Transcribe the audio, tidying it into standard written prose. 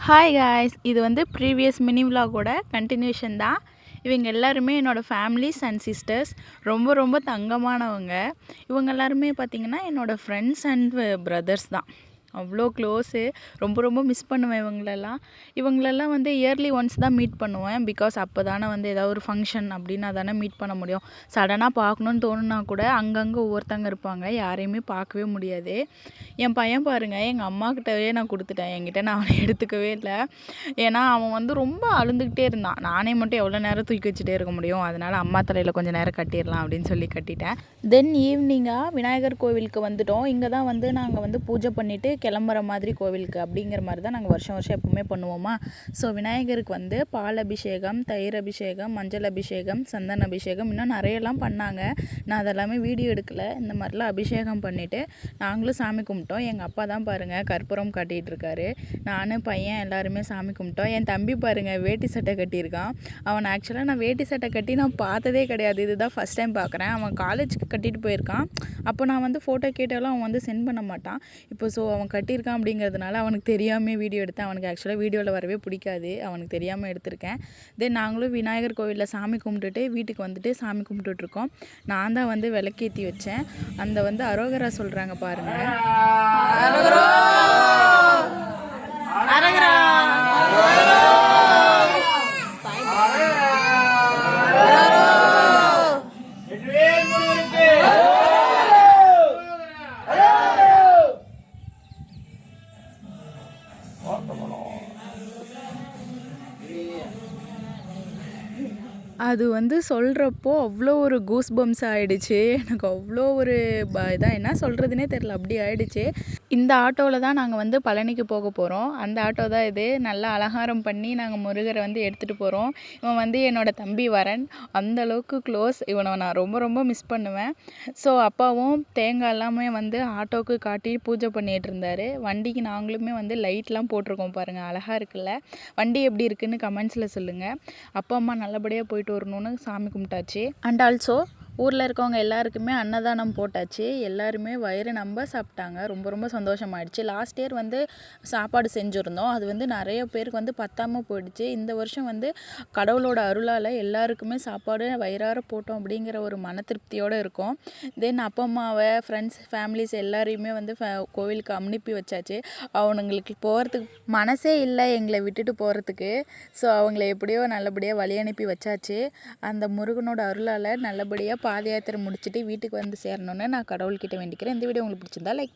Hi guys, இது வந்து previous mini விலாகோட continuation தான். இவங்க எல்லாருமே என்னோடய ஃபேமிலிஸ் அண்ட் சிஸ்டர்ஸ். ரொம்ப ரொம்ப தங்கமானவங்க. இவங்க எல்லாருமே பார்த்திங்கன்னா என்னோடய ஃப்ரெண்ட்ஸ் அண்ட் பிரதர்ஸ் தான். அவ்வளோ க்ளோஸு. ரொம்ப ரொம்ப மிஸ் பண்ணுவேன் இவங்களெல்லாம் வந்து இயர்லி ஒன்ஸ் தான் மீட் பண்ணுவேன். பிகாஸ் அப்போ தானே வந்து ஏதாவது ஒரு ஃபங்க்ஷன் அப்படின்னா தானே மீட் பண்ண முடியும். சடனாக பார்க்கணுன்னு தோணுனா கூட அங்கங்கே ஒவ்வொருத்தங்க இருப்பாங்க, யாரையுமே பார்க்கவே முடியாது. என் பையன் பாருங்கள், எங்கள் அம்மாக்கிட்டவே நான் கொடுத்துட்டேன். என்கிட்ட நான் அவனை எடுத்துக்கவே இல்லை. ஏன்னா அவன் வந்து ரொம்ப அழுந்துக்கிட்டே இருந்தான். நானே மட்டும் எவ்வளோ நேரம் தூக்கி வச்சுட்டே இருக்க முடியும். அதனால் அம்மா தலையில் கொஞ்சம் நேரம் கட்டிடலாம் அப்படின்னு சொல்லி கட்டிட்டேன். தென் ஈவினிங்காக விநாயகர் கோவிலுக்கு வந்துட்டோம். இங்கே தான் வந்து நாங்கள் வந்து பூஜை பண்ணிவிட்டு கிளம்புற மாதிரி கோவிலுக்கு அப்படிங்கிற மாதிரி தான் நாங்கள் வருஷம் வருஷம் எப்பவுமே பண்ணுவோமா. ஸோ விநாயகருக்கு வந்து பால் அபிஷேகம், தயிர் அபிஷேகம், மஞ்சள் அபிஷேகம், சந்தன அபிஷேகம், இன்னும் நிறையெல்லாம் பண்ணாங்க. நான் அதெல்லாமே வீடியோ எடுக்கலை. இந்த மாதிரிலாம் அபிஷேகம் பண்ணிவிட்டு நாங்களும் சாமி கும்பிட்டோம். எங்கள் அப்பா தான் பாருங்கள் கற்பூரம் காட்டிகிட்டு இருக்காரு. நான் பையன் எல்லாருமே சாமி கும்பிட்டோம். என் தம்பி பாருங்கள் வேட்டி சட்டை கட்டியிருக்கான். அவன் ஆக்சுவலாக நான் வேட்டி சட்டை கட்டி நான் பார்த்ததே கிடையாது. இதுதான் ஃபஸ்ட் டைம் பார்க்குறேன். அவன் காலேஜுக்கு கட்டிட்டு போயிருக்கான். அப்போ நான் வந்து ஃபோட்டோ கேட்டாலும் அவன் வந்து சென்ட் பண்ண மாட்டான். இப்போ ஸோ அவன் கட்டியிருக்கான் அப்படிங்கிறதுனால அவனுக்கு தெரியாமல் வீடியோ எடுத்தேன். அவனுக்கு ஆக்சுவலாக வீடியோவில் வரவே பிடிக்காது. அவனுக்கு தெரியாமல் எடுத்திருக்கேன். தென் நாங்களும் விநாயகர் கோவிலில் சாமி கும்பிட்டுட்டு வீட்டுக்கு வந்துட்டு சாமி கும்பிட்டுட்ருக்கோம். நான் தான் வந்து விளக்கேற்றி வச்சேன். அந்த வந்து அரோகரா சொல்கிறாங்க பாருங்கள். அது வந்து சொல்கிறப்போ அவ்வளோ ஒரு கூஸ் பம்ஸ் ஆகிடுச்சு. எனக்கு அவ்வளோ ஒரு இதாக என்ன சொல்கிறதுனே தெரில, அப்படி ஆகிடுச்சு. இந்த ஆட்டோவில் தான் நாங்கள் வந்து பழனிக்கு போக போகிறோம். அந்த ஆட்டோ தான் இது. நல்லா அலங்காரம் பண்ணி நாங்கள் முருகரை வந்து எடுத்துகிட்டு போகிறோம். இவன் வந்து என்னோடய தம்பி வரன். அந்தளவுக்கு க்ளோஸ். இவனை நான் ரொம்ப ரொம்ப மிஸ் பண்ணுவேன். ஸோ அப்பாவும் தேங்காய் எல்லாமே வந்து ஆட்டோவுக்கு காட்டி பூஜை பண்ணிகிட்டு இருந்தார். வண்டிக்கு நாங்களுமே வந்து லைட்லாம் போட்டிருக்கோம் பாருங்கள், அழகாக இருக்குல்ல. வண்டி எப்படி இருக்குதுன்னு கமெண்ட்ஸில் சொல்லுங்கள். அப்பா அம்மா நல்லபடியாக போயிட்டு வரணும்னு சாமி கும்பிட்டாச்சு. அண்ட் ஆல்சோ ஊரில் இருக்கவங்க எல்லாருக்குமே அன்னதானம் போட்டாச்சு. எல்லாருமே வயிறு நம்ப சாப்பிட்டாங்க. ரொம்ப ரொம்ப சந்தோஷமாயிடுச்சு. லாஸ்ட் இயர் வந்து சாப்பாடு செஞ்சுருந்தோம். அது வந்து நிறைய பேருக்கு வந்து பத்தாமல் போயிடுச்சு. இந்த வருஷம் வந்து கடவுளோட அருளால் எல்லாருக்குமே சாப்பாடு வயிறார போட்டோம் அப்படிங்கிற ஒரு மன திருப்தியோடு இருக்கும். தென் அப்பா அம்மாவை, ஃப்ரெண்ட்ஸ், ஃபேமிலிஸ் எல்லாரையுமே வந்து கோவிலுக்கு அனுப்பி வச்சாச்சு. அவனுங்களுக்கு போகிறதுக்கு மனசே இல்லை எங்களை விட்டுட்டு போகிறதுக்கு. ஸோ அவங்கள எப்படியோ நல்லபடியாக வழி அனுப்பி வச்சாச்சு. அந்த முருகனோட அருளால் நல்லபடியாக பாத யாத்திரை முடிச்சுட்டு வீட்டுக்கு வந்து சேரணுன்னு நான் கடவுள்கிட்ட வேண்டிக்கிறேன். இந்த வீடியோ உங்களுக்கு பிடிச்சிருந்தா லைக்